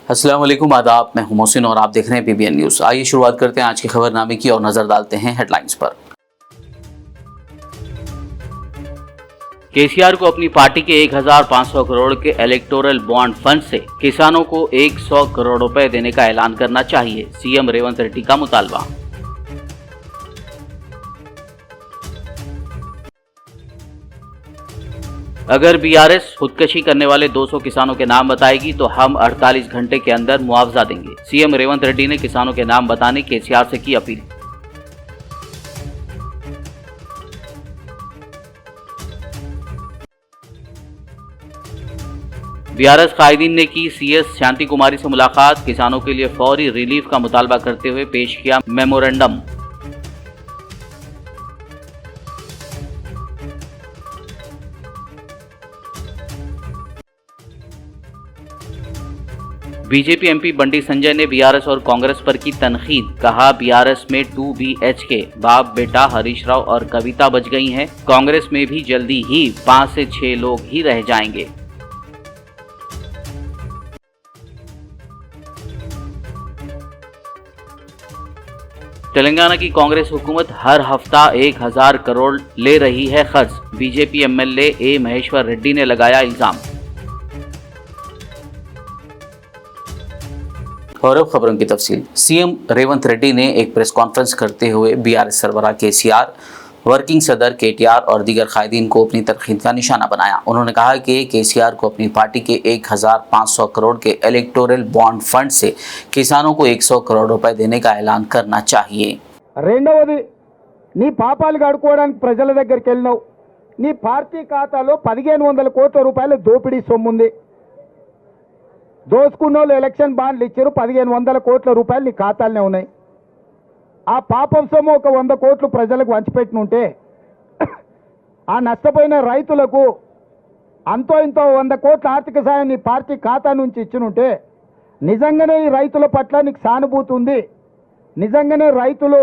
अस्सलाम वालेकुम, आदाब। मैं हूं मोहसिन और आप देख रहे हैं पीबीएन न्यूज़। आइए शुरुआत करते हैं आज की खबरनामे की और नजर डालते हैं हेडलाइंस पर। केसीआर को अपनी पार्टी के 1500 करोड़ के इलेक्टोरल बॉन्ड फंड से किसानों को 100 करोड़ रुपए देने का ऐलान करना चाहिए, सीएम रेवंत रेड्डी का मुतालबा। अगर बीआरएस खुदकशी करने वाले 200 किसानों के नाम बताएगी तो हम 48 घंटे के अंदर मुआवजा देंगे, सीएम रेवंत रेड्डी ने किसानों के नाम बताने केसीआर से की अपील। बीआरएस कायदीन ने की सीएस शांति कुमारी से मुलाकात, किसानों के लिए फौरी रिलीफ का मुतालबा करते हुए पेश किया memorandum. BJP MP Bandi Sanjay ने बीआरएस और कांग्रेस पर की तनकीद, कहा बीआरएस में 2 BHK बाप बेटा हरीश राव और कविता बच गई हैं, कांग्रेस में भी जल्दी ही 5 से 6 लोग ही रह जाएंगे। तेलंगाना की कांग्रेस हुकूमत हर हफ्ता 1000 करोड़ ले रही है खर्च, बीजेपी एमएलए ए महेश्वर रेड्डी ने लगाया इल्जाम। और अब खबरों की तफसील। सीएम रेवंत रेड्डी ने एक प्रेस कॉन्फ्रेंस करते हुए बीआरएस सरबराह केसीआर, वर्किंग सदर केटीआर और दीगर कायदीन को अपनी तनकीद का निशाना बनाया। उन्होंने कहा कि केसीआर को अपनी पार्टी के 1500 करोड़ के इलेक्टोरल बॉन्ड फंड से किसानों को 100 करोड़ रुपए देने का ऐलान करना चाहिए। రెండవది, నీ పాపాలు గడుకోవడానికి ప్రజల దగ్గరికి వెళ్ళినావు, నీ పార్టీ ఖాతాలో 1500 కోట్ల రూపాయల దోపిడీ సొమ్ముంది, దోచుకున్నోళ్ళు ఎలక్షన్ బాండ్లు ఇచ్చారు, 1500 కోట్ల రూపాయలు నీ ఖాతాలనే ఉన్నాయి. ఆ పాపం సొమ్ము ఒక 100 కోట్లు ప్రజలకు వంచిపెట్టినుంటే ఆ నష్టపోయిన రైతులకు అంతో ఇంతో 100 కోట్ల ఆర్థిక సాయం నీ పార్టీ ఖాతా నుంచి ఇచ్చినుంటే నిజంగానే ఈ రైతుల పట్ల నీకు సానుభూతి ఉంది, నిజంగానే రైతులు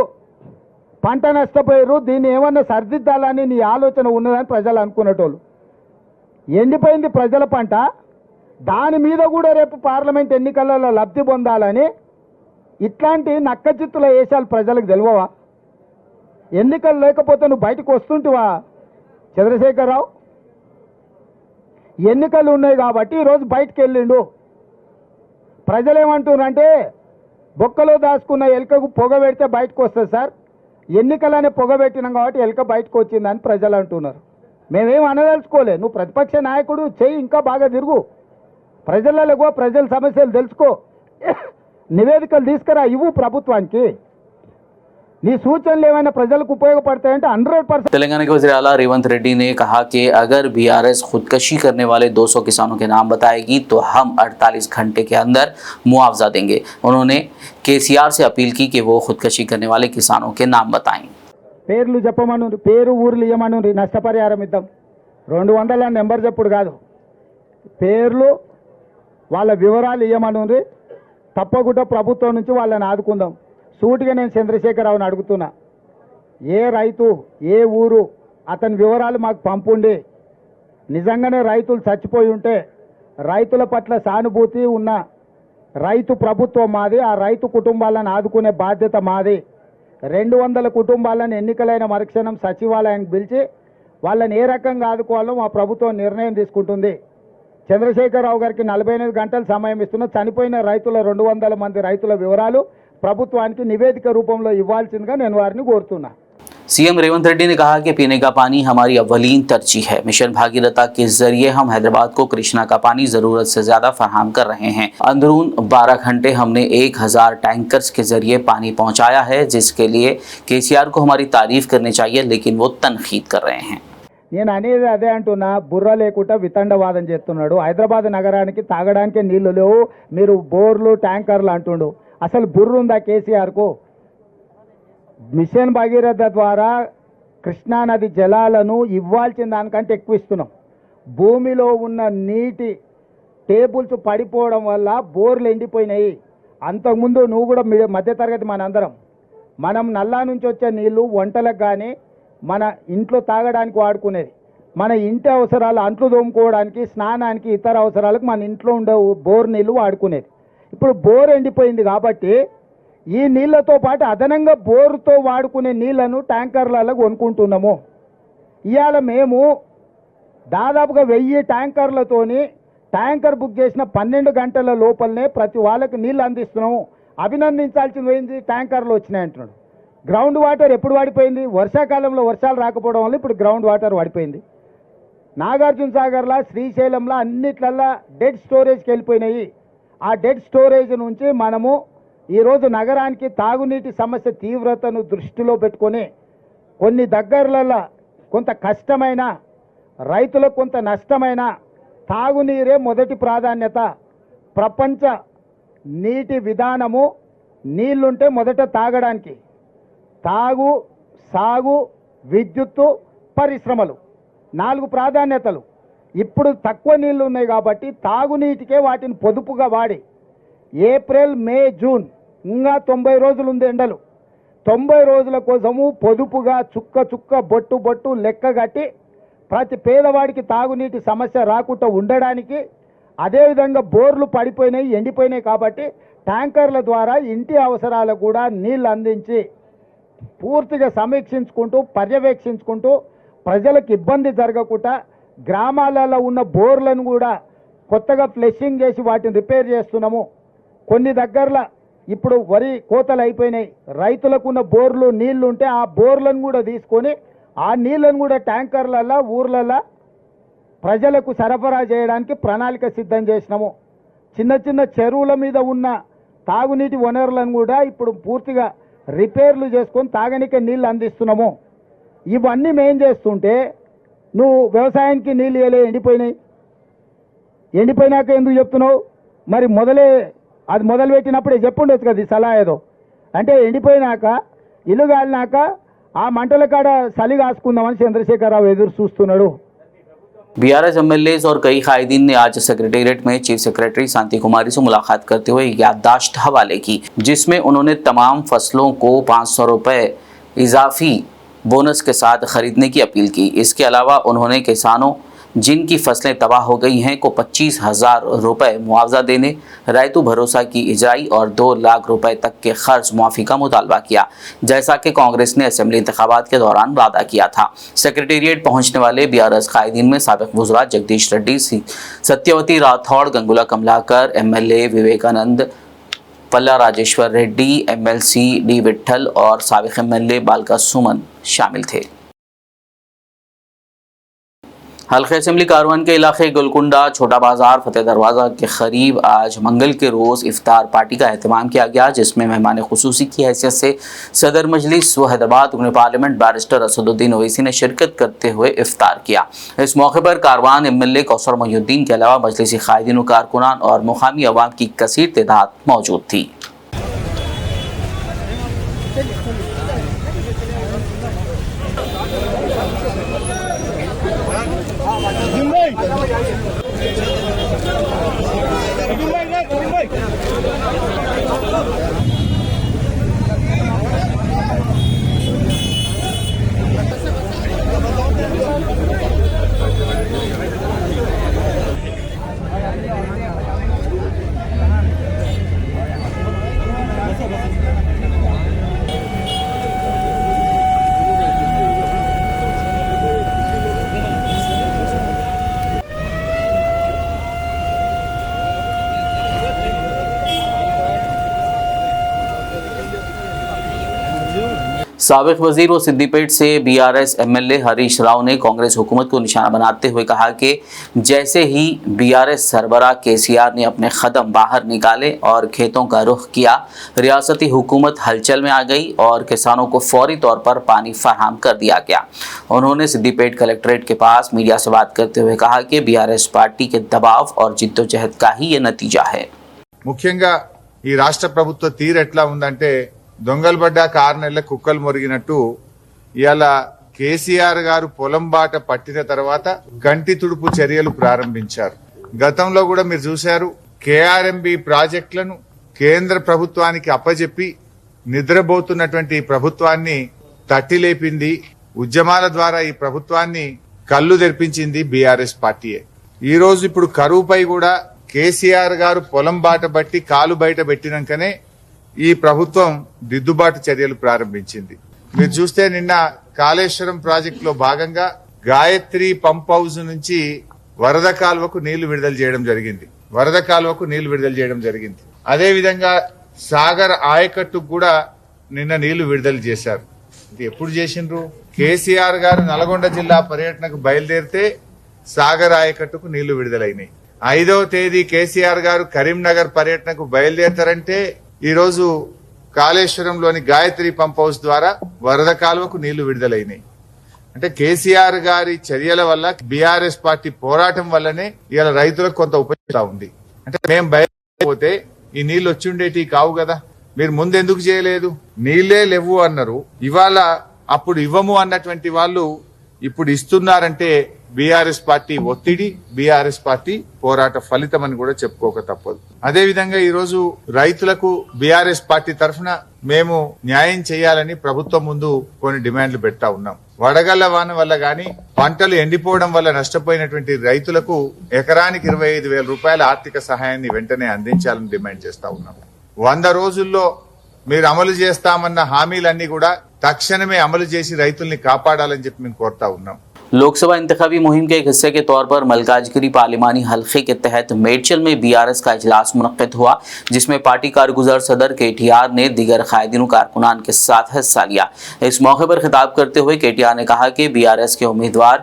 పంట నష్టపోయారు, దీన్ని ఏమన్నా సరిదిద్దాలని నీ ఆలోచన ఉన్నదని ప్రజలు అనుకునేటోళ్ళు. ఎండిపోయింది ప్రజల పంట, దాని మీద కూడా రేపు పార్లమెంట్ ఎన్నికలలో లబ్ధి పొందాలని ఇట్లాంటి నక్కచిత్తుల వేషాలు ప్రజలకు తెలియవా? ఎన్నికలు లేకపోతే నువ్వు బయటకు వస్తుంటివా చంద్రశేఖరరావు? ఎన్నికలు ఉన్నాయి కాబట్టి ఈరోజు బయటకు వెళ్ళిండు. ప్రజలు ఏమంటున్నారంటే బొక్కలో దాచుకున్న ఎలుకకు పొగ పెడితే బయటకు వస్తుంది సార్, ఎన్నికలనే పొగ పెట్టినాం కాబట్టి ఎలుక బయటకు వచ్చిందని ప్రజలు అంటున్నారు. మేమేం అనదలుచుకోలే, నువ్వు ప్రతిపక్ష నాయకుడు చెయ్యి, ఇంకా బాగా తిరుగు, ప్రజలలో ప్రజల సమస్యలు తెలుసుకో, నివేదికలు తీసుకురా, ఇవ్వు ప్రభుత్వానికి. నీ సూచనలు ఏమైనా ప్రజలకు ఉపయోగపడతాయంటే 100%। तेलंगाना के वज़ीर आला रेवंत रेड्डी ने कहा कि अगर बीआरएस खुदकशी करने वाले 200 किसानों के नाम बताएगी तो हम 48 घंटे के अंदर मुआवजा देंगे। उन्होंने केसीआर से अपील की कि वो खुदकशी करने वाले किसानों के नाम बताएं। పేర్లు చెప్పమను, పేరు ఊర్లు ఇవ్వమను, నష్టపరిహారం ఇద్దాం. 200 నెంబర్ చెప్పుడు కాదు, పేర్లు వాళ్ళ వివరాలు ఇవ్వమను, తప్పకుండా ప్రభుత్వం నుంచి వాళ్ళని ఆదుకుందాం. సూటిగా నేను చంద్రశేఖరరావుని అడుగుతున్నా, ఏ రైతు ఏ ఊరు అతని వివరాలు మాకు పంపుండి, నిజంగానే రైతులు చచ్చిపోయి ఉంటే రైతుల పట్ల సానుభూతి ఉన్న రైతు ప్రభుత్వం మాది, ఆ రైతు కుటుంబాలను ఆదుకునే బాధ్యత మాది. 200 కుటుంబాలను ఎన్నికలైన మరుక్షణం సచివాలయానికి పిలిచి వాళ్ళని ఏ రకంగా ఆదుకోవాలో మా ప్రభుత్వం నిర్ణయం తీసుకుంటుంది. చంద్రశేఖరరావు గారికి 48 గంటల సమయం ఇస్తున్న చనిపోయిన రైతుల 200 మంది రైతుల వివరాలు ప్రభుత్వానికి నివేదిక రూపంలో ఇవ్వాల్సిందిగా నేను వారిని కోరుతున్నా. सीएम रेवंत रेड्डी ने कहा कि पीने का पानी हमारी अव्वलीन तरजीह है। मिशन भागीरथ के जरिए हम हैदराबाद को कृष्णा का पानी जरूरत से ज्यादा फराहम कर रहे हैं। अंदरून 12 घंटे हमने 1000 टैंकर्स के जरिए पानी पहुंचाया है, जिसके लिए केसीआर को हमारी तारीफ करनी चाहिए, लेकिन वो तनकीद कर रहे हैं। నేను అనేది అదే అంటున్నా, బుర్ర లేకుండా వితండవాదం చేస్తున్నాడు. హైదరాబాద్ నగరానికి తాగడానికి నీళ్లు లేవు, మీరు బోర్లు ట్యాంకర్లు అంటుండు. అసలు బుర్ర ఉందా కేసీఆర్కు? మిషన్ భగీరథ ద్వారా కృష్ణానది జలాలను ఇవ్వాల్సిన దానికంటే ఎక్కువ ఇస్తున్నాం. భూమిలో ఉన్న నీటి టేబుల్స్ పడిపోవడం వల్ల బోర్లు ఎండిపోయినాయి. అంతకుముందు నువ్వు కూడా మధ్యతరగతి మనం నల్లా నుంచి వచ్చే నీళ్లు వంటలకు కానీ మన ఇంట్లో తాగడానికి వాడుకునేది, మన ఇంటి అవసరాలు అంట్లు తోముకోవడానికి, స్నానానికి, ఇతర అవసరాలకు మన ఇంట్లో ఉండే బోర్ నీళ్లు వాడుకునేది. ఇప్పుడు బోర్ ఎండిపోయింది కాబట్టి ఈ నీళ్లతో పాటు అదనంగా బోరుతో వాడుకునే నీళ్లను ట్యాంకర్లలో కొనుక్కుంటున్నాము. ఇవాళ మేము దాదాపుగా 1000 ట్యాంకర్లతోని ట్యాంకర్ బుక్ చేసిన 12 గంటల లోపలనే ప్రతి వాళ్ళకి నీళ్ళు అందిస్తున్నాము. అభినందించాల్సింది పోయింది, ట్యాంకర్లు వచ్చినాయి అంటున్నాడు. గ్రౌండ్ వాటర్ ఎప్పుడు వాడిపోయింది? వర్షాకాలంలో వర్షాలు రాకపోవడం వల్ల ఇప్పుడు గ్రౌండ్ వాటర్ వాడిపోయింది. నాగార్జున సాగర్లా, శ్రీశైలంలో అన్నిట్లల్లా డెడ్ స్టోరేజ్కి వెళ్ళిపోయినాయి. ఆ డెడ్ స్టోరేజ్ నుంచి మనము ఈరోజు నగరానికి తాగునీటి సమస్య తీవ్రతను దృష్టిలో పెట్టుకొని కొన్ని దగ్గరలలో కొంత కష్టమైన, రైతులకు కొంత నష్టమైన తాగునీరే మొదటి ప్రాధాన్యత. ప్రపంచ నీటి విధానము నీళ్లుంటే మొదట తాగడానికి, తాగు, సాగు, విద్యుత్తు, పరిశ్రమలు 4 ప్రాధాన్యతలు. ఇప్పుడు తక్కువ నీళ్లు ఉన్నాయి కాబట్టి తాగునీటికే వాటిని పొదుపుగా వాడి ఏప్రిల్, మే, జూన్ ఇంకా 90 రోజులు ఉంది ఎండలు. 90 రోజుల కోసము పొదుపుగా చుక్క చుక్క, బొట్టు బొట్టు లెక్క కట్టి ప్రతి పేదవాడికి తాగునీటి సమస్య రాకుండా ఉండడానికి, అదేవిధంగా బోర్లు పడిపోయినాయి, ఎండిపోయినాయి కాబట్టి ట్యాంకర్ల ద్వారా ఇంటి అవసరాలకు కూడా నీళ్ళు అందించి పూర్తిగా సమీక్షించుకుంటూ, పర్యవేక్షించుకుంటూ ప్రజలకు ఇబ్బంది జరగకుండా గ్రామాలలో ఉన్న బోర్లను కూడా కొత్తగా ఫ్లెషింగ్ చేసి వాటిని రిపేర్ చేస్తున్నాము. కొన్ని దగ్గరలో ఇప్పుడు వరి కోతలు అయిపోయినాయి, రైతులకు ఉన్న బోర్లు నీళ్లు ఉంటే ఆ బోర్లను కూడా తీసుకొని ఆ నీళ్లను కూడా ట్యాంకర్లలో ఊర్లలో ప్రజలకు సరఫరా చేయడానికి ప్రణాళిక సిద్ధం చేసినాము. చిన్న చిన్న చెరువుల మీద ఉన్న తాగునీటి వనరులను కూడా ఇప్పుడు పూర్తిగా రిపేర్లు చేసుకొని తాగనికే నీళ్ళు అందిస్తున్నాము. ఇవన్నీ మేం చేస్తుంటే నువ్వు వ్యవసాయానికి నీళ్ళు ఇవ్వలే, ఎండిపోయినాయి. ఎండిపోయినాక ఎందుకు చెప్తున్నావు? మరి అది మొదలుపెట్టినప్పుడే చెప్పుండొచ్చు కదా, ఈ సలహా ఏదో. అంటే ఎండిపోయినాక, ఇల్లు కాలినాక ఆ మంటల కాడ చలి కాసుకుందామని చంద్రశేఖరరావు ఎదురు చూస్తున్నాడు. बीआरएस एमएलएज और कई कायदीन ने आज सेक्रेटेरिएट में चीफ सेक्रेटरी शांति कुमारी से मुलाकात करते हुए याददाश्त हवाले की, जिसमें उन्होंने तमाम फसलों को 500 रुपये इजाफी बोनस के साथ खरीदने की अपील की। इसके अलावा उन्होंने किसानों जिनकी फसलें तबाह हो गई हैं को 25,000 रुपये मुआवजा देने, रैतु भरोसा की इजराई और 2 लाख रुपए तक के खर्च मुआफ़ी का मुतालबा किया, जैसा कि कांग्रेस ने असेंबली इंतखाबात के दौरान वादा किया था। सेक्रेटेरिएट पहुंचने वाले बीआरएस कायदीन में साबिक वुज़रा जगदीश रेड्डी, सत्यवती राठौड़, गंगुला कमलाकर, एमएलए विवेकानंद, पल्ला राजेश्वर रेड्डी, एमएलसी डी विट्ठल और साबिक एमएलए बालका सुमन शामिल थे। हल्के असेंबली कारवान के इलाके गोलकुंडा, छोटा बाजार, फतेह दरवाज़ा के करीब आज मंगल के रोज़ इफ्तार पार्टी का एहतमाम किया गया, जिसमें मेहमान खुसूसी की हैसियत से सदर मजलिस व हैदराबाद रुकन पार्लियामेंट बैरिस्टर असदुद्दीन ओवैसी ने शिरकत करते हुए इफ्तार किया। इस मौके पर कारवान एमएलए कौसर मोहिउद्दीन के अलावा मजलिसी कायदीन व कारकुनान और मुकामी अवाम की कसीर तादाद मौजूद थी। साबिक वजीर व सिद्दीपेट से बीआरएस एमएलए हरीश राव ने कांग्रेस हुकूमत को निशाना बनाते हुए कहा कि जैसे ही बीआरएस सरबराह केसीआर ने अपने कदम बाहर निकाले और खेतों का रुख किया, रियासती हुकूमत हलचल में आ गई और किसानों को फौरी तौर पर पानी फराहम कर दिया गया। उन्होंने सिद्दीपेट कलेक्ट्रेट के पास मीडिया से बात करते हुए कहा कि बीआरएस पार्टी के दबाव और जिद्दोजहद का ही ये नतीजा है। ముఖ్యంగా ఈ రాష్ట్ర ప్రభుత్వ తీరు ఎట్లా ఉందంటే, దొంగలు పడ్డ 6 నెలల కుక్కలు మొరిగినట్టు ఇవాళ కేసీఆర్ గారు పొలం బాట పట్టిన తర్వాత కంటి తుడుపు చర్యలు ప్రారంభించారు. గతంలో కూడా మీరు చూశారు, కేఆర్ఎంబి ప్రాజెక్టులను కేంద్ర ప్రభుత్వానికి అప్పజెప్పి నిద్రపోతున్నటువంటి ప్రభుత్వాన్ని తట్టి లేపింది, ఉద్యమాల ద్వారా ఈ ప్రభుత్వాన్ని కళ్ళు తెరిపించింది బీఆర్ఎస్ పార్టీయే. ఈ రోజు ఇప్పుడు కరువుపై కూడా కేసీఆర్ గారు పొలం బాట బట్టి కాలు బయట పెట్టినాకనే ఈ ప్రభుత్వం దిద్దుబాటు చర్యలు ప్రారంభించింది. మీరు చూస్తే నిన్న కాళేశ్వరం ప్రాజెక్టులో భాగంగా గాయత్రి పంప్ హౌస్ నుంచి వరద కాలువకు నీళ్లు విడుదల చేయడం జరిగింది. అదే విధంగా సాగర్ ఆయకట్టుకు కూడా నిన్న నీళ్లు విడుదల చేశారు. ఇది ఎప్పుడు చేసిండ్రు? కేసీఆర్ గారు నల్గొండ జిల్లా పర్యటనకు బయలుదేరితే సాగర్ ఆయకట్టుకు నీళ్లు విడుదలైనాయి. 5వ తేదీ కేసీఆర్ గారు కరీంనగర్ పర్యటనకు బయలుదేరతారంటే ఈరోజు కాళేశ్వరంలోని గాయత్రి పంప్ హౌస్ ద్వారా వరద కాలువకు నీళ్లు విడుదలైనాయి. అంటే కేసీఆర్ గారి చర్యల వల్ల, బీఆర్ఎస్ పార్టీ పోరాటం వల్లనే ఇవాళ రైతులకు కొంత ఉపయోగం ఉంది. అంటే మేము బయలుదేరిపోతే ఈ నీళ్లు వచ్చి ఉండేటి కావు కదా, మీరు ముందు ఎందుకు చేయలేదు? నీళ్లే లేవు అన్నారు, ఇవాళ అప్పుడు ఇవ్వము అన్నటువంటి వాళ్ళు ఇప్పుడు ఇస్తున్నారంటే బీఆర్ఎస్ పార్టీ ఒత్తిడి, బీఆర్ఎస్ పార్టీ పోరాట ఫలితం అని కూడా చెప్పుకోక తప్పదు. అదే విధంగా ఈరోజు రైతులకు బీఆర్ఎస్ పార్టీ తరఫున మేము న్యాయం చేయాలని ప్రభుత్వం ముందు కొన్ని డిమాండ్లు పెడతా ఉన్నాం. వడగళ్ల వాన వల్ల గాని, పంటలు ఎండిపోవడం వల్ల నష్టపోయినటువంటి రైతులకు ఎకరానికి 25,000 రూపాయల ఆర్థిక సహాయాన్ని వెంటనే అందించాలని డిమాండ్ చేస్తా ఉన్నాం. 100 రోజుల్లో మీరు అమలు చేస్తామన్న హామీలన్నీ కూడా తక్షణమే అమలు చేసి రైతుల్ని కాపాడాలని చెప్పి మేము కోరుతా ఉన్నాం. लोकसभा इंतखाबी मुहिम के एक हिस्से के तौर पर मलकाजगिरी पार्लिमानी हल्के के तहत मेडचल में बीआरएस का इजलास मुनक्किद हुआ, जिसमें पार्टी कारगुजार सदर केटीआर ने दीगर कायदीन कारकुनान के साथ हिस्सा लिया। इस मौके पर खिताब करते हुए केटीआर ने कहा कि बीआरएस के उम्मीदवार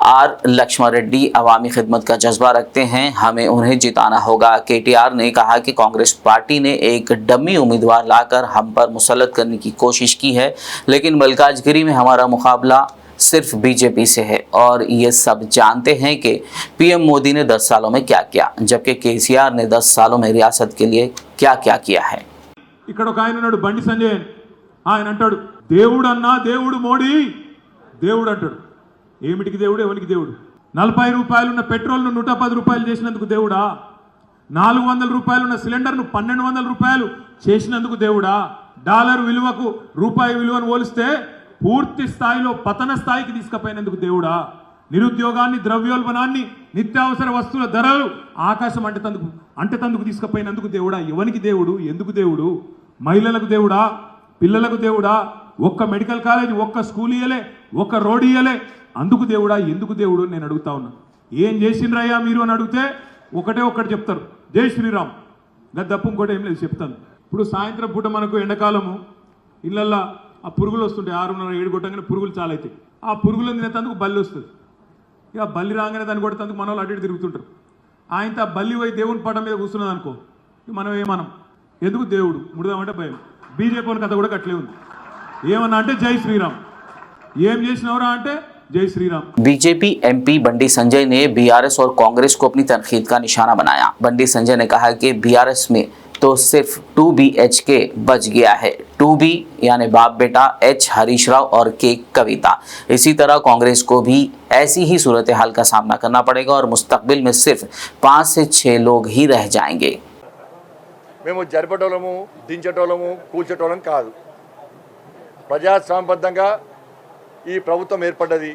आर लक्ष्मण रेड्डी अवामी खिदमत का जज्बा रखते हैं, हमें उन्हें जिताना होगा। केटीआर ने कहा कि कांग्रेस पार्टी ने एक डमी उम्मीदवार लाकर हम पर मुसल्लत करने की कोशिश की है, लेकिन मलकाजगिरी में हमारा मुकाबला सिर्फ बीजेपी से है और ये सब जानते हैं कि पीएम मोदी ने 10 सालों में क्या किया, जबकि केसीआर ने 10 सालों में रियासत के लिए क्या क्या किया है। ఇక్కడ ఒక ఆయన ఉన్నాడు బండి సంజయ్, ఆయన అంటాడు దేవుడు అన్నా దేవుడు మోడీ దేవుడు అంటాడు. ఏమిటికి దేవుడు, ఎవరికి దేవుడు? 40 రూపాయలు ఉన్న పెట్రోల్ను 110 రూపాయలు చేసినందుకు దేవుడా? 400 రూపాయలు ఉన్న సిలిండర్ను 1200 రూపాయలు చేసినందుకు దేవుడా? డాలర్ విలువకు రూపాయి విలువను పోలిస్తే పూర్తి స్థాయిలో పతన స్థాయికి తీసుకుపోయినందుకు దేవుడా? నిరుద్యోగాన్ని, ద్రవ్యోల్బణాన్ని, నిత్యావసర వస్తువుల ధరలు ఆకాశం అంటేతందుకు తీసుకుపోయినందుకు దేవుడా? ఎవరికి దేవుడు, ఎందుకు దేవుడు? మహిళలకు దేవుడా, పిల్లలకు దేవుడా? ఒక్క మెడికల్ కాలేజ్, ఒక్క స్కూల్ ఇయ్యలే, ఒక్క రోడ్ ఇయ్యలే, అందుకు దేవుడా, ఎందుకు దేవుడు నేను అడుగుతా ఉన్నా. ఏం చేసిండ్రయ్యా మీరు అని అడిగితే ఒకటి చెప్తారు, జై శ్రీరామ్. గది తప్ప ఇంకోటి ఏం లేదు చెప్తాను. ఇప్పుడు సాయంత్రం పూట మనకు ఎండాకాలము ఇళ్ళల్లో ఆ పురుగులు వస్తుంటాయి, 6:30-7 కొట్టగానే పురుగులు చాలా అవుతాయి. ఆ పురుగులను తినేందుకు బల్లి వస్తుంది. ఇక బల్లి రాగానే దాన్ని కొట్టేందుకు మన వాళ్ళు అటు ఇటు తిరుగుతుంటారు. ఆయనతో ఆ బల్లి పోయి దేవుని పటం మీద కూర్చున్నది అనుకో, మనం ఏమనం, ఎందుకు దేవుడు ముడదామంటే భయం. బీజేపీ కథ కూడా కట్లే ఉంది. ఏమన్నా అంటే జై శ్రీరామ్, ఏం చేసినవరా అంటే जय श्री राम। बीजेपी एमपी बंडी संजय ने बीआरएस और कांग्रेस को अपनी तनकीद का निशाना बनाया। बंडी संजय ने कहा कि बीआरएस में तो सिर्फ 2BHK बच गया है, 2B यानी बाप बेटा, H हरीश राव और K कविता। इसी तरह कांग्रेस को भी ऐसी ही सूरत हाल का सामना करना पड़ेगा और मुस्तकबिल में सिर्फ 5 से 6 लोग ही रह जाएंगे। మేము జరిపేటోళ్ళము, దించేటోళ్ళము, కూల్చేటోళ్ళం కాదు. ప్రజాస్వామ్యబద్ధంగా ఈ ప్రభుత్వం ఏర్పడ్డది.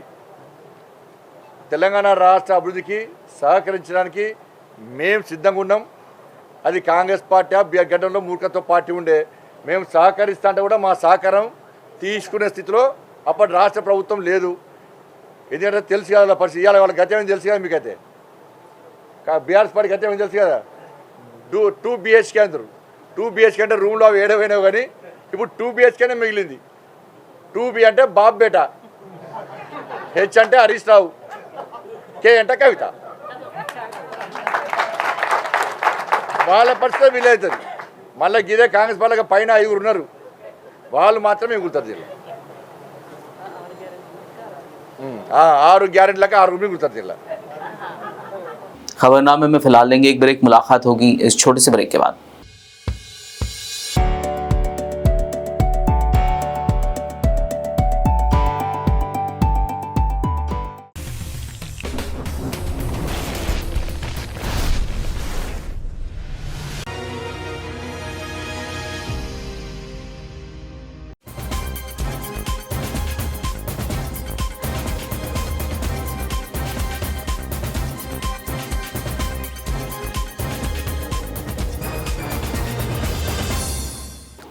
తెలంగాణ రాష్ట్ర అభివృద్ధికి సహకరించడానికి మేము సిద్ధంగా ఉన్నాం. అది కాంగ్రెస్ పార్టీ గడ్డంలో మూర్ఖత్వ పార్టీ ఉండే, మేము సహకరిస్తా అంటే కూడా మా సహకారం తీసుకునే స్థితిలో అప్పటి రాష్ట్ర ప్రభుత్వం లేదు. ఎందుకంటే తెలుసు కదా పరిస్థితి, ఇవాళ వాళ్ళ గత్యం తెలుసు కదా మీకైతే. బీఆర్ఎస్ పార్టీ గత్యం తెలుసు కదా, 2BHK అందరు. 2BHK అంటే రూమ్లో అవి ఏడవైనావు, కానీ ఇప్పుడు 2BHKనే మిగిలింది. 2B అంటే బాబ్ బేటా, H అంటే హరీష్ రావు, K అంటే కవిత. వాళ్ళ పరిస్థితి వీలవుతుంది. మళ్ళీ ఇదే కాంగ్రెస్ వాళ్ళకి పైన 5 ఉన్నారు, వాళ్ళు మాత్రమే మిగులుతారు. జిల్లా 6 గ్యారెంటీలకు 6 మిగులుతారు జిల్లా। खबरनामे में फिलहाल लेंगे एक ब्रेक, मुलाकात होगी इस छोटे से ब्रेक के बाद।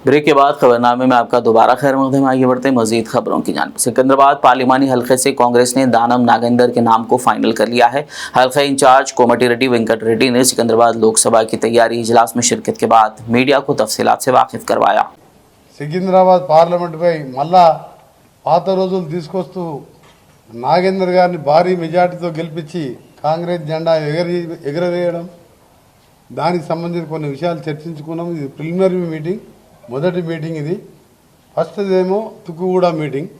ब्रेक के बाद खबरनामे में आपका दोबारा खैर मकदम। आगे बढ़ते हैं मजीद खबरों की जानिब। सिकंदराबाद पार्लिमानी हल्के से कांग्रेस ने दानम नागेंद्र के नाम को फाइनल कर लिया है। हल्का इंचार्ज कोमटी रेड्डी वेंकट रेड्डी ने सिकंदराबाद लोकसभा की तैयारी इजलास में शिरकत के बाद मीडिया को तफसीलात से वाकिफ करवाया। సికింద్రాబాద్ పార్లమెంటుపై మళ్ళా పాత రోజులు తీసుకొస్తూ నాగేంద్ర గారిని భారీ మెజార్టీతో గెలిపించి కాంగ్రెస్ జెండా ఎగరవేయడం, దానికి సంబంధించిన కొన్ని విషయాలు చర్చించుకున్నాం. ఇది ప్రిలిమినరీ మీటింగ్, మొదటి మీటింగ్ ఇది. ఫస్ట్ ఏమో తుక్కుగూడ మీటింగ్,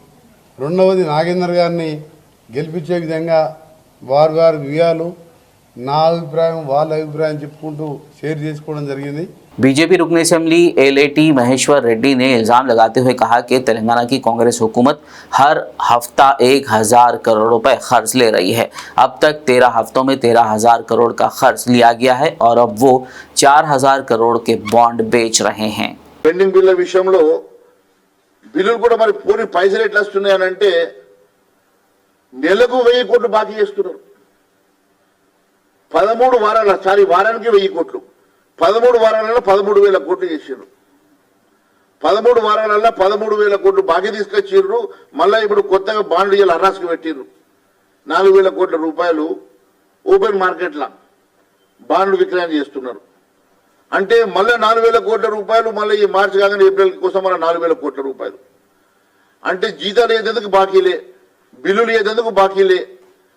రెండవది నాగేంద్ర గారిని గెలిపించే విధంగా వారు వ్యూహాలు, నా అభిప్రాయం వాళ్ళ అభిప్రాయం చెప్పుకుంటూ షేర్ చేసుకోవడం జరిగింది. बीजेपी रुकन असेंबली एलएटी महेश्वर रेड्डी ने इल्ज़ाम लगाते हुए कहा कि तेलंगाना की कांग्रेस हुकूमत हर हफ्ता 1000 करोड़ रुपए खर्च ले रही है। अब तक 13 हफ्तों में 13,000 करोड़ का खर्च लिया गया है और अब वो 4,000 करोड़ के बॉन्ड बेच रहे हैं। పెండింగ్ బిల్ల విషయంలో బిల్లులు కూడా మరి పూరి పైసలు ఎట్లా వస్తున్నాయనంటే నెలకు 1000 కోట్లు బాకీ చేస్తున్నారు. 13 వారాల వారానికి 1000 కోట్లు, 13 వారాలలో 13,000 కోట్లు చేసారు. 13 వారాలలో 13,000 కోట్లు బాకీ తీసుకొచ్చిర్రు. మళ్ళీ ఇప్పుడు కొత్తగా బాండ్లు ఇవాళ అర్రాసుకు పెట్టిర్రు. 4,000 కోట్ల రూపాయలు ఓపెన్ మార్కెట్లా బాండ్లు విక్రయం చేస్తున్నారు. అంటే మళ్ళీ 4,000 కోట్ల రూపాయలు మళ్ళీ ఈ మార్చి కాగానే ఏప్రిల్ కోసం మళ్ళీ 4,000 కోట్ల రూపాయలు. అంటే జీతాలు ఏదెందుకు బాకీలే, బిల్లులు ఏదెందుకు బాకీలే.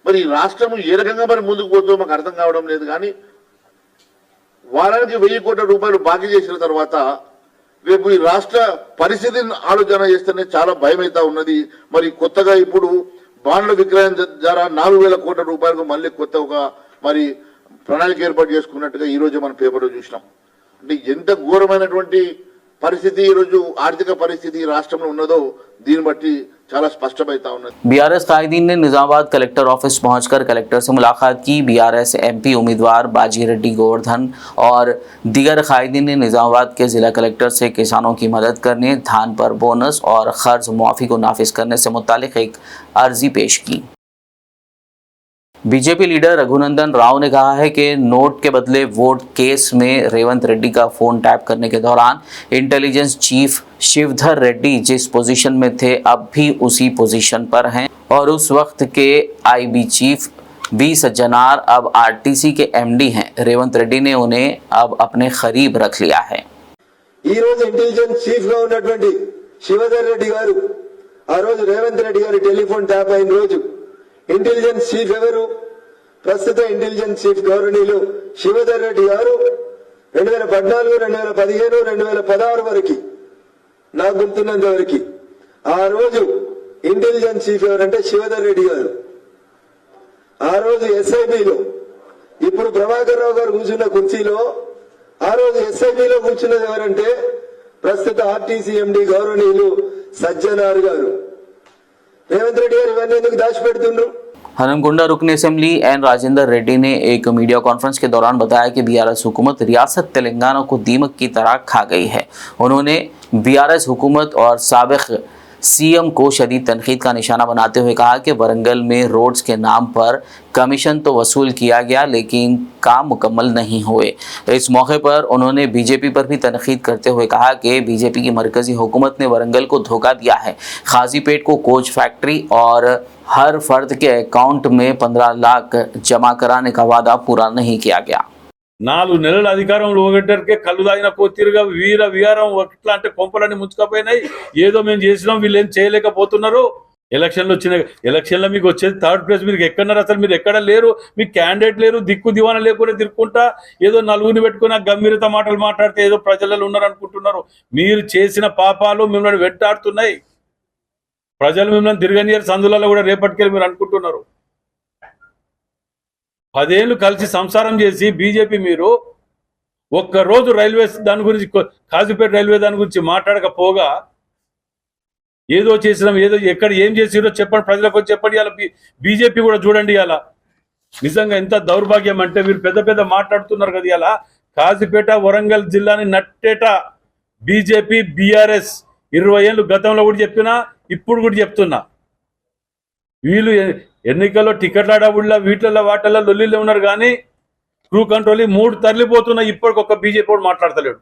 మరి ఈ రాష్ట్రం ఏ రకంగా మరి ముందుకు పోతుందో మాకు అర్థం కావడం లేదు. కానీ వారానికి 1000 కోట్ల రూపాయలు బాకీ చేసిన తర్వాత రేపు ఈ రాష్ట్ర పరిస్థితిని ఆలోచన చేస్తేనే చాలా భయం అవుతా ఉన్నది. మరి కొత్తగా ఇప్పుడు బాండ్ల విక్రయం ద్వారా 4,000 కోట్ల రూపాయలకు మళ్ళీ కొత్త ఒక మరి ప్రణాళిక ఏర్పాటు చేసుకున్నట్టుగా ఈ రోజు మనం పేపర్లో చూసినాం. అంటే ఎంత ఘోరమైనటువంటి పరిస్థితి ఈ రోజు ఆర్థిక పరిస్థితి రాష్ట్రంలో ఉన్నదో దీన్ని బట్టి చాలా స్పష్టమైతా ఉన్నది. बीआरएस कायदीन ने निजामाबाद कलेक्टर ऑफिस पहुंचकर कलेक्टर से मुलाकात की। बीआरएस एमपी उम्मीदवार बाजी रेड्डी गोवर्धन और दीगर कायदीन ने निजामाबाद के जिला कलेक्टर से किसानों की मदद करने, धान पर बोनस और खर्च मुआफी को नाफिज करने से मुतालिक एक अर्जी पेश की। बीजेपी लीडर रघुनंदन राव ने कहा है कि नोट के बदले वोट केस में रेवंत रेड्डी का फोन टैप करने के दौरान इंटेलिजेंस चीफ शिवधर रेड्डी जिस पोजीशन में थे अब भी उसी पोजीशन पर हैं और उस वक्त के आईबी चीफ बी सज्जनार अब आरटीसी के एमडी हैं। रेवंत रेड्डी ने उन्हें अब अपने करीब रख लिया है। ఈ రోజు ఇంటెలిజెన్స్ చీఫ్ గా ఉన్నటువంటి శివధర్ రెడ్డి గారు ఆ రోజు రేవంత్ రెడ్డి గారి టెలిఫోన్ ట్యాప్ అయిన రోజు ఇంటెలిజెన్స్ చీఫ్ ఎవరు? ప్రస్తుత ఇంటెలిజెన్స్ చీఫ్ గౌరవనీయులు శివధర్ రెడ్డి గారు 2014, 2015, 2016 వరకు నాకు గుర్తున్నంత వరకు ఆ రోజు ఇంటెలిజెన్స్ చీఫ్ ఎవరంటే శివధర్ రెడ్డి గారు. ఆ రోజు ఎస్ఐబిలో ఇప్పుడు ప్రభాకర్ రావు గారు కూర్చున్న కుర్చీలో ఆ రోజు ఎస్ఐబిలో కూర్చున్నది ఎవరంటే ప్రస్తుత ఆర్టీసీ ఎండి గౌరవనీయులు సజ్జనార్ గారు. రేవంత్ రెడ్డి గారు ఇవన్నీ ఎందుకు దాచిపెడుతుండ్రు? हनमकुंडा रुकन असेंबली एन राजेंद्र रेड्डी ने एक मीडिया कॉन्फ्रेंस के दौरान बताया कि बीआरएस हुकूमत रियासत तेलंगाना को दीमक की तरह खा गई है। उन्होंने बीआरएस हुकूमत और साबिक सीएम को शदीद तनकीद का निशाना बनाते हुए कहा कि वरंगल में रोड्स के नाम पर कमीशन तो वसूल किया गया लेकिन काम मुकम्मल नहीं हुए। इस मौके पर उन्होंने बीजेपी पर भी तनकीद करते हुए कहा कि बीजेपी की मरकजी हुकूमत ने वरंगल को धोखा दिया है। खाजीपेट को कोच फैक्ट्री और हर फर्द के अकाउंट में 15 लाख जमा कराने का वादा पूरा नहीं किया गया। 4 నెలల అధికారంలో ఒకటరికే కళ్ళు దాగిన పోతిరుగా వీరం ఒకట్లా అంటే కొంపలన్నీ ముంచుకపోయినాయి. ఏదో మేము చేసినాం, వీళ్ళు ఏం చేయలేకపోతున్నారు. ఎలక్షన్లు వచ్చినాయి, ఎలక్షన్లో మీకు వచ్చేది 3rd ప్లేస్. మీరు ఎక్కడన్నారు? అసలు మీరు ఎక్కడ లేరు, మీకు క్యాండిడేట్ లేరు, దిక్కు దివాన లేకుండా తిరుక్కుంటా ఏదో నలుగురిని పెట్టుకుని గంభీరత మాటలు మాట్లాడితే ఏదో ప్రజలలో ఉన్నారు అనుకుంటున్నారు. మీరు చేసిన పాపాలు మిమ్మల్ని వెంటాడుతున్నాయి. ప్రజలు మిమ్మల్ని తిరగనియర్ సందులలో కూడా రేపటికెళ్ళి మీరు అనుకుంటున్నారు. 10 ఏళ్ళు కలిసి సంసారం చేసి బీజేపీ మీరు ఒక్కరోజు రైల్వే దాని గురించి, కాజీపేట రైల్వే దాని గురించి మాట్లాడకపోగా ఏదో చేసినాం, ఏదో ఎక్కడ ఏం చేసిరో చెప్పండి, ప్రజలకు వచ్చి చెప్పండి. ఇలా బీజేపీ కూడా చూడండి. ఇలా నిజంగా ఎంత దౌర్భాగ్యం అంటే మీరు పెద్ద పెద్ద మాట్లాడుతున్నారు కదా. ఇలా కాజీపేట వరంగల్ జిల్లాని నట్టేట బీజేపీ బీఆర్ఎస్ 20 ఏళ్ళు గతంలో కూడా చెప్పినా ఇప్పుడు కూడా చెప్తున్నా. వీళ్ళు ఎన్నికల్లో టికెట్ల డబ్బుల్లో వీటిల్లో వాటిల్లో లొల్లిలో ఉన్నారు. కానీ క్రూ కంట్రోల్ 3 తరలిపోతున్నా ఇప్పటికొక బీజేపీ వాడు మాట్లాడతలేడు.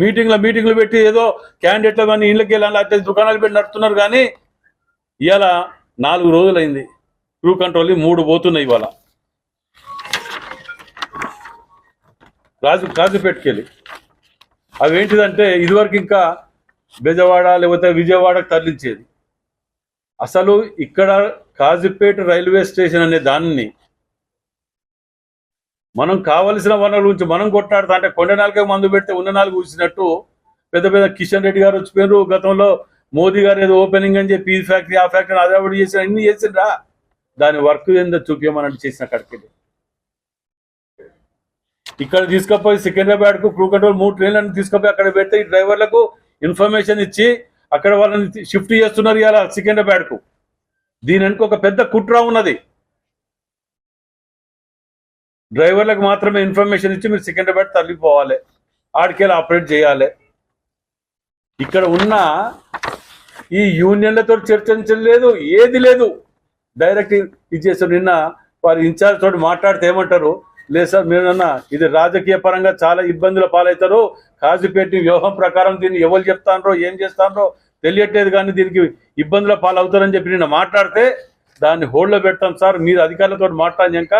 మీటింగ్లు పెట్టి ఏదో క్యాండిడేట్లు కానీ ఇళ్ళకి వెళ్ళాలి అట్లా దుకాణాలు పెట్టి నడుతున్నారు. కానీ ఇవాళ 4 రోజులైంది క్రూ కంట్రోల్ 3 పోతున్నాయి ఇవాళ కాజుపేటకెళ్ళి. అవి ఏంటిదంటే ఇదివరకు ఇంకా బెజవాడ లేకపోతే విజయవాడకు తరలించేది. అసలు ఇక్కడ కాజుపేట రైల్వే స్టేషన్ అనే దాన్ని మనం కావలసిన వనరుల గురించి మనం కొట్లాడుతా అంటే కొండ నాలుగు మందు పెడితే ఉన్న 4 కూర్చున్నట్టు పెద్ద పెద్ద కిషన్ రెడ్డి గారు వచ్చిపోయారు. గతంలో మోదీ గారు ఏదో ఓపెనింగ్ అని చెప్పి ఈ ఫ్యాక్టరీ ఆ ఫ్యాక్టరీ అదొకటి చేసిన అన్ని చేసిండ్రా. దాని వర్క్ ఏందో చూపించమని చేసిన అక్కడికి ఇక్కడ తీసుకుపోయి సికింద్రాబాద్కు క్రూ కంట్రోల్ 3 ట్రైన్లను తీసుకుపోయి అక్కడ పెడితే ఈ డ్రైవర్లకు ఇన్ఫర్మేషన్ ఇచ్చి అక్కడ వాళ్ళని షిఫ్ట్ చేస్తున్నారు ఇలా సికింద్రాబాద్కు. దీని వెనుక ఒక పెద్ద కుట్ర ఉన్నది. డ్రైవర్లకు మాత్రమే ఇన్ఫర్మేషన్ ఇచ్చి మీరు సికింద్రాబాద్ తరలిపోవాలి, ఆడికెళ్ళి ఆపరేట్ చేయాలి. ఇక్కడ ఉన్న ఈ యూనియన్లతో చర్చించలేదు, ఏది లేదు, డైరెక్ట్ ఇది చేస్తారు. నిన్న వారి ఇన్ఛార్జ్ తోటి మాట్లాడితే ఏమంటారు, లేదు సార్ మీరన్నా ఇది రాజకీయ పరంగా చాలా ఇబ్బందుల పాలవుతారు, కాజుపేట వ్యూహం ప్రకారం దీన్ని ఎవరు చెప్తానో ఏం చేస్తానో తెలియట్లేదు కానీ దీనికి ఇబ్బందుల పాలవుతారని చెప్పి నిన్న మాట్లాడితే దాన్ని హోల్డ్లో పెడతాం సార్, మీరు అధికారులతో మాట్లాడినాక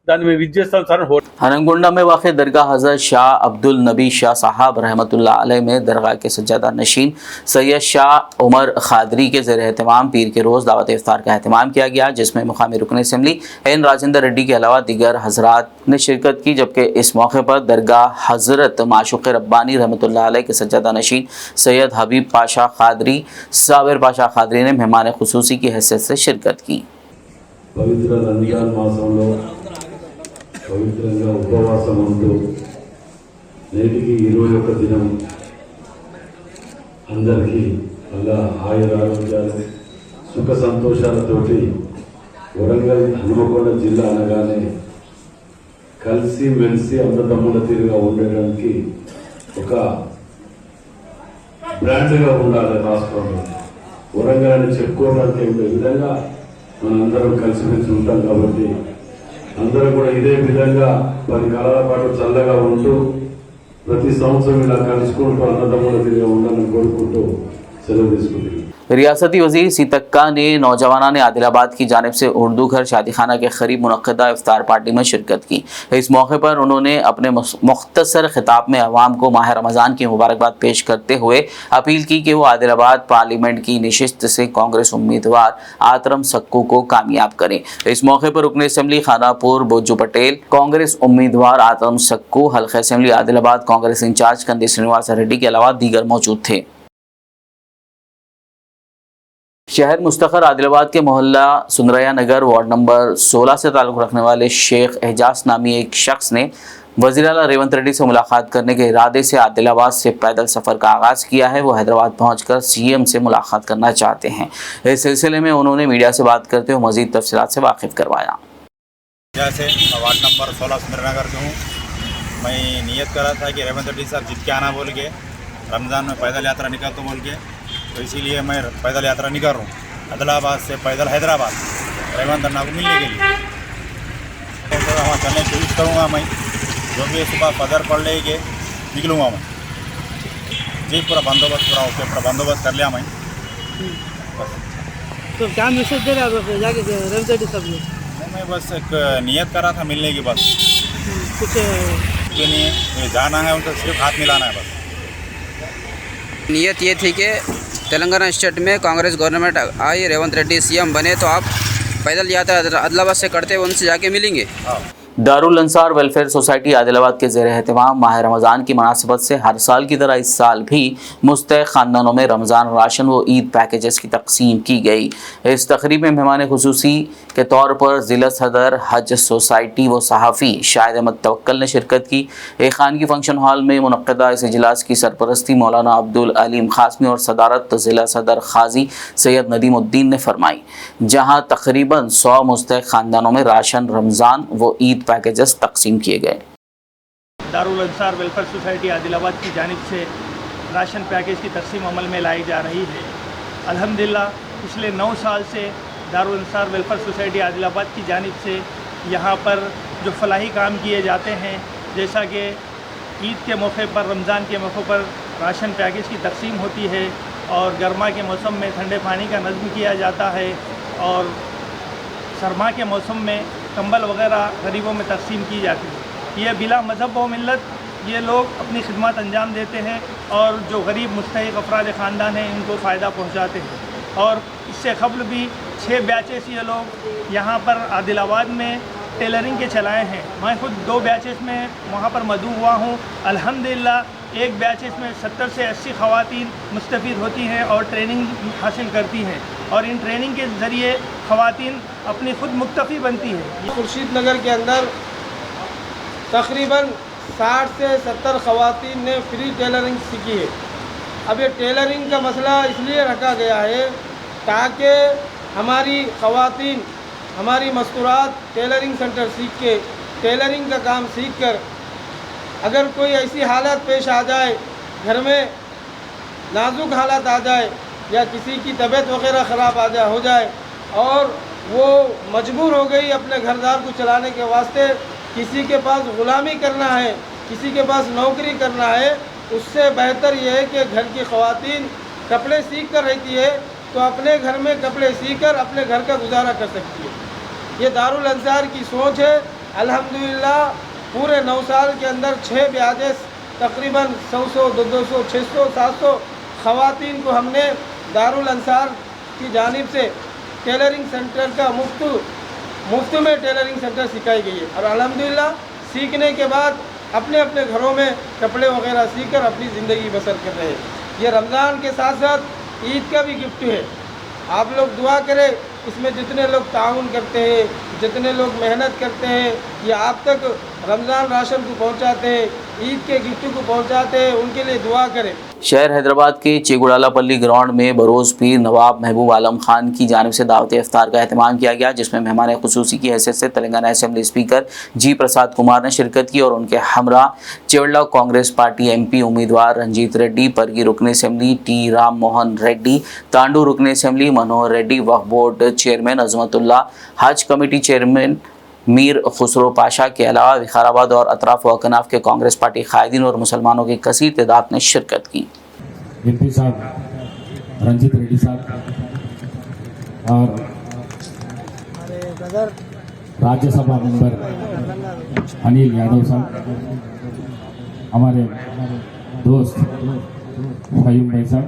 దాన్ని మేము విజ్జేస్తాం సార్. हननगोंडा में वाक़ दरगाह हज़रत शाह अब्दुल नबी शाह साहब रहमतुल्लाह अलैह में दरगाह के सज्जादा नशीन सैयद शाह उमर खादरी के ज़ेर एहतमाम पीर के रोज़ दावत इफ्तार का एहतमाम किया गया, जिसमें मुकामी रुकन असम्बली एन राजेंद्र रेड्डी के अलावा दीगर हजरात ने शिरकत की। जबकि इस मौके पर दरगाह हज़रत माशूक़ रब्बानी रहमतुल्लाह अलैह के सज्जादा नशीन सैयद हबीब पाशा खादरी साबिर पाशा खादरी ने मेहमान खुसूसी की हैसियत से शिरकत की। పవిత్ర రంజాన్ మాసంలో పవిత్రంగా ఉపవాసం ఉంటూ నేటికి 21 దినం అందరికీ అల్లా ఆయురారోగ్యాలు సుఖ సంతోషాలతోటి వరంగల్ హనుమకొండ జిల్లా అనగానే కలిసి మెలిసి అన్నదమ్ముల తీరుగా ఉండడానికి ఒక బ్రాండ్గా ఉండాలి రాష్ట్రంలో. వరంగల్ అని చెప్పుకోవడానికి ఉండే విధంగా మనందరం కలిసిమెలిసి ఉంటాం కాబట్టి అందరూ కూడా ఇదే విధంగా 10 కాలాల పాటు చల్లగా ఉంటూ ప్రతి సంవత్సరం ఇలా కలుసుకుంటూ అన్నదమ్ముల తీరుగా ఉండాలని కోరుకుంటూ సెలవు తీసుకుంటున్నాను. रियासती वज़ीर सीतक्का ने नौजवानों ने आदिलाबाद की जानिब से उर्दू घर शादी खाना के करीब मुनक़्क़दा इफ्तार पार्टी में शिरकत की। इस मौके पर उन्होंने अपने मुख्तसर खिताब में अवाम को माह रमज़ान की मुबारकबाद पेश करते हुए अपील की कि वो आदिलाबाद पार्लियामेंट की नशिस्त से कांग्रेस उम्मीदवार आतरम सक्कू को कामयाब करें। इस मौके पर रुकन असम्बली खानापुर बोजू पटेल, कांग्रेस उम्मीदवार आतरम सक्कू, हल्का असम्बली आदिलाबाद कांग्रेस इंचार्ज कंदी श्रीनिवास रेड्डी के अलावा दीगर मौजूद थे। शहर मुस्तखर आदिलाबाद के मोहल्ला सुंदरया नगर वार्ड नंबर 16 से ताल्लुक़ रखने वाले शेख एजाज नामी एक शख्स ने वज़ीर आला रेवंत रेड्डी से मुलाकात करने के इरादे से आदिलाबाद से पैदल सफ़र का आगाज़ किया है। वो हैदराबाद पहुंचकर सीएम से मुलाकात करना चाहते हैं। इस सिलसिले में उन्होंने मीडिया से बात करते हुए मज़ीद तफसीलात से वाकिफ़ करवाया। जैसे वार्ड नंबर 16 सुंदरनगर से हूँ। मैं नियत कर रहा था कि रेवंत रेड्डी साहब जीत के आना बोल के, रमज़ान में पैदल यात्रा निकल तो बोल के, तो इसीलिए मैं पैदल यात्रा नहीं कर रहा हूँ। आदिलाबाद से पैदल हैदराबाद रेवंत अन्ना को मिलने के लिए तो वहाँ चलने की कोशिश करूँगा। मैं जो भी सुबह फजर पढ़ लेके निकलूँगा मैं जी। पूरा बंदोबस्त पूरा ओके, पूरा बंदोबस्त कर लिया मैं। तो क्या मैसेज दे रहे हैं जाके रेवंत रेड्डी साहब ने? मैं बस एक नियत कर रहा था मिलने की, बस कुछ ये नहीं है, जाना है उनको सिर्फ हाथ मिलाना है बस। नियत ये थी कि तेलंगाना स्टेट में कांग्रेस गवर्नमेंट आई, रेवंत रेड्डी सीएम बने तो आप पैदल यात्रा आदिलाबाद से करते हुए उनसे जाके मिलेंगे। दारुल अंसार वेलफेयर सोसाइटी आदिलाबाद के ज़ेर एहतमाम माह रमज़ान की मुनासिबत से हर साल की तरह इस साल भी मुस्तहिक़ ख़ानदानों में रमज़ान राशन व ईद पैकेजेस की तकसीम की गई। इस तकरीब में मेहमान खुसूसी के तौर पर ज़िला सदर हज सोसाइटी व सहाफ़ी शाहिद अहमद तवक्कल ने शिरकत की। एक खानगी फंक्शन हॉल में मुनक़्क़दा इस इजलास की सरपरस्ती मौलाना अब्दुल अलीम ख़ासमी और सदारत ज़िला सदर ख़ाजी सैयद नदीमुद्दीन ने फरमाई, जहाँ तकरीबन 100 मुस्तहिक़ ख़ानदानों में राशन, रमज़ान व ईद पैकेजेस तकसीम किए गए। दारुल अंसार वेलफेयर सोसाइटी आदिलाबाद की जानिब से राशन पैकेज की तकसीम अमल में लाई जा रही है। अल्हम्दुलिल्लाह पिछले 9 साल से दारुल अंसार वेलफेयर सोसाइटी आदिलाबाद की जानिब से यहाँ पर जो फलाही काम किए जाते हैं, जैसा कि ईद के मौके पर, रमज़ान के मौके पर राशन पैकेज की तकसीम होती है और गर्मा के मौसम में ठंडे पानी का नज़्म किया जाता है और सरमा के मौसम में कंबल वगैरह गरीबों में तकसीम की जाती है। ये बिला मज़हब व मिल्लत ये लोग अपनी खिदमत अंजाम देते हैं और जो गरीब मुस्तहिक अफराद ख़ानदान हैं इनको फ़ायदा पहुँचाते हैं। और इससे क़ब्ल भी 6 बैचेस ये लोग यहाँ पर आदिलाबाद में टेलरिंग के चलाए हैं। मैं खुद 2 बैचेस में वहाँ पर मदऊ हुआ हूँ। अल्हम्दुलिल्लाह एक बैचेस में 70 से 80 ख़वातीन मुस्तफ़ीद होती हैं और ट्रेनिंग हासिल करती हैं और इन ट्रेनिंग के ज़रिए ख़वातीन अपनी खुद मुक्तफ़ी बनती है। खुर्शीद नगर के अंदर तकरीबन 60 से 70 ख़वातीन ने फ्री टेलरिंग सीखी है। अब ये टेलरिंग का मसला इसलिए रखा गया है ताकि हमारी ख़वातीन हमारी मस्तूरात टेलरिंग सेंटर सीख के टेलरिंग का काम सीख कर अगर कोई ऐसी हालत पेश आ जाए, घर में नाजुक हालत आ जाए या किसी की तबीयत वगैरह ख़राब हो जाए और वो मजबूर हो गई अपने घरदार को चलाने के वास्ते, किसी के पास ग़ुलामी करना है, किसी के पास नौकरी करना है, उससे बेहतर ये है कि घर की ख़वातीन कपड़े सीख कर रहती है तो अपने घर में कपड़े सीकर अपने घर का गुजारा कर सकती है। ये दारुल अंसार की सोच है। अल्हम्दुलिल्लाह पूरे 9 साल के अंदर 6 ब्याजेस तकरीबन 100, 200, 600, 700 ख़वातीन को हमने दारुल अंसार की जानिब से टेलरिंग सेंटर का मुफ्त में टेलरिंग सेंटर सिखाई गई है और अल्हम्दुलिल्लाह सीखने के बाद अपने अपने घरों में कपड़े वगैरह सीकर अपनी ज़िंदगी बसर कर रहे हैं। ये रमज़ान के साथ साथ ईद का भी गिफ्ट है। आप लोग दुआ करें, इसमें जितने लोग ताउन करते हैं, जितने लोग मेहनत करते हैं, ये आप तक रमज़ान राशन को पहुंचाते हैं, ईद के गिफ्ट को पहुंचाते हैं, उनके लिए दुआ करें। शहर हैदराबाद के चेगुड़ालापल्ली ग्राउंड में बरोज़ पीर नवाब महबूब आलम खान की जानिब से दावत इफ्तार का एहतमाम किया गया, जिसमें मेहमान खुसूसी की हैसियत से तेलंगाना असेंबली स्पीकर जी प्रसाद कुमार ने शिरकत की और उनके हमरा चेवड़ला कांग्रेस पार्टी MP उम्मीदवार रंजीत रेड्डी, परगी रुकन असेंबली टी राम मोहन रेड्डी, तांडू रुकन असेंबली मनोहर रेड्डी, वक्फ बोर्ड चेयरमैन अजमतुल्ला, हज कमेटी चेयरमैन मीर खुसरो पाशा के अलावा विकाराबाद और अतराफ व अकनाफ के कांग्रेस पार्टी कायदीन और मुसलमानों की कसीर तादाद ने शिरकत की। MP साहब रंजीत रेड्डी साहब और राज्यसभा मेंबर अनिल यादव साहब, हमारे दोस्त फहीम भाई साहब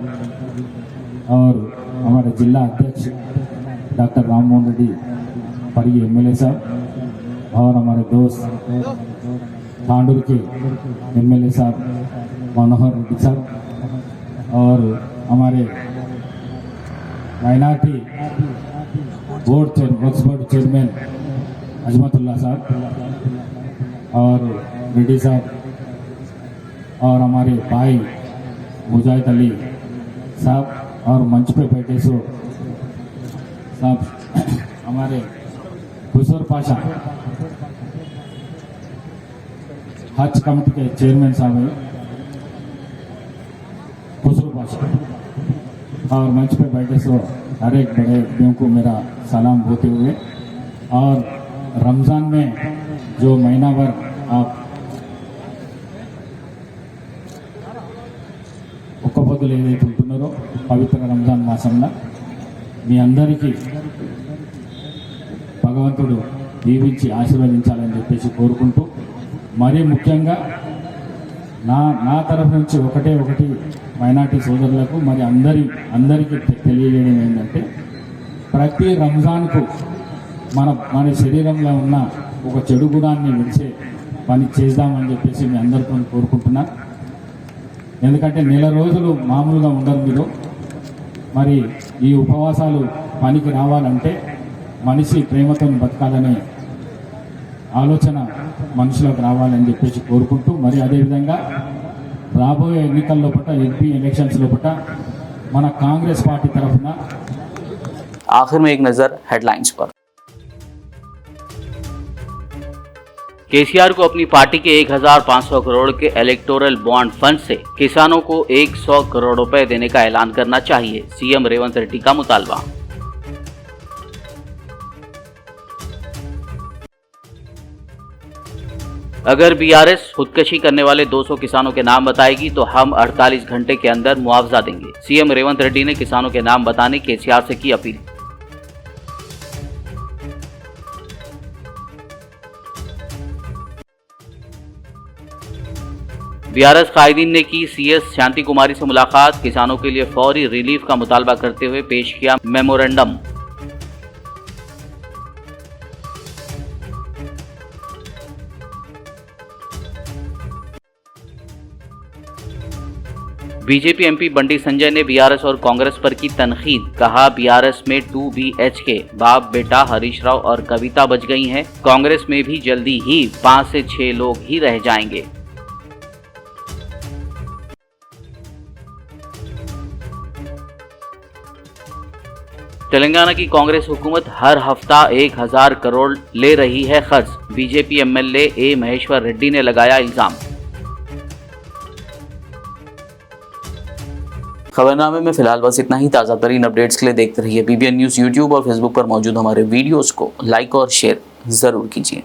और हमारे जिला अध्यक्ष डॉक्टर राम मोहन रेड्डी परगी MLA साहब और हमारे दोस्त तांडूर के MLA साहब मनोहर रेड्डी साहब और हमारे माइनॉरिटी वक्फ बोर्ड चेयरमैन अजमतुल्ला साहब और रेड्डी साहब और हमारे भाई मुजाहिद अली साहब और मंच पे बैठे सो साहब हमारे खुसर पाशा हज कमेटी के चेयरमैन साहब हैं खुसरो पाशा और मंच पे बैठे सो हर एक बड़े भाइयों को मेरा सलाम होते हुए, और रमज़ान में जो महीना भर आप ఒక్కపొద్దులు ఏదైతే ఉంటున్నారో పవిత్ర రంజాన్ మాసంలో మీ అందరికీ భగవంతుడు దీవించి ఆశీర్వదించాలని చెప్పేసి కోరుకుంటూ, మరీ ముఖ్యంగా నా తరఫు నుంచి ఒకటి మైనార్టీ సోదరులకు మరి అందరికీ తెలియజేయడం ఏంటంటే, ప్రతి రంజాన్కు మన శరీరంలో ఉన్న ఒక చెడు గుణాన్ని విడిచే పని చేద్దామని చెప్పేసి మీ అందరితో కోరుకుంటున్నాను. ఎందుకంటే నెల రోజులు మామూలుగా ఉండరు మీరు. మరి ఈ ఉపవాసాలు పనికి రావాలంటే మనిషి ప్రేమతో బతకాలనే ఆలోచన మనుషులకు రావాలని చెప్పేసి కోరుకుంటూ, మరి అదేవిధంగా రాబోయే ఎన్నికల లోపల MP ఎలక్షన్స్ లోపల మన కాంగ్రెస్ పార్టీ తరఫున आखिर में एक नजर हेडलाइंस पर। केसीआर को अपनी पार्टी के 1500 करोड़ के इलेक्टोरल बॉन्ड फंड से किसानों को 100 करोड़ रुपए देने का ऐलान करना चाहिए, CM रेवंत रेड्डी का मुतालबा। अगर बीआरएस खुदकशी करने वाले 200 किसानों के नाम बताएगी तो हम 48 घंटे के अंदर मुआवजा देंगे। सीएम रेवंत रेड्डी ने किसानों के नाम बताने केसीआर से की अपील। बीआरएस कायदीन ने की सीएस शांति कुमारी से मुलाकात, किसानों के लिए फौरी रिलीफ का मुतालबा करते हुए पेश किया memorandum. BJP MP Bandi Sanjay ने बीआरएस और कांग्रेस पर की तनकीद, कहा बीआरएस में 2BHK बाप बेटा हरीश राव और कविता बच गई हैं, कांग्रेस में भी जल्दी ही 5 से 6 लोग ही रह जाएंगे। तेलंगाना की कांग्रेस हुकूमत हर हफ्ता 1000 करोड़ ले रही है खर्च, बीजेपी एमएलए ए महेश्वर रेड्डी ने लगाया इल्जाम। खबरनामे में फिलहाल बस इतना ही। ताज़ा तरीन अपडेट्स के लिए देखते रहिए BBN न्यूज़ यूट्यूब और फेसबुक पर मौजूद हमारे वीडियोस को लाइक और शेयर जरूर कीजिए।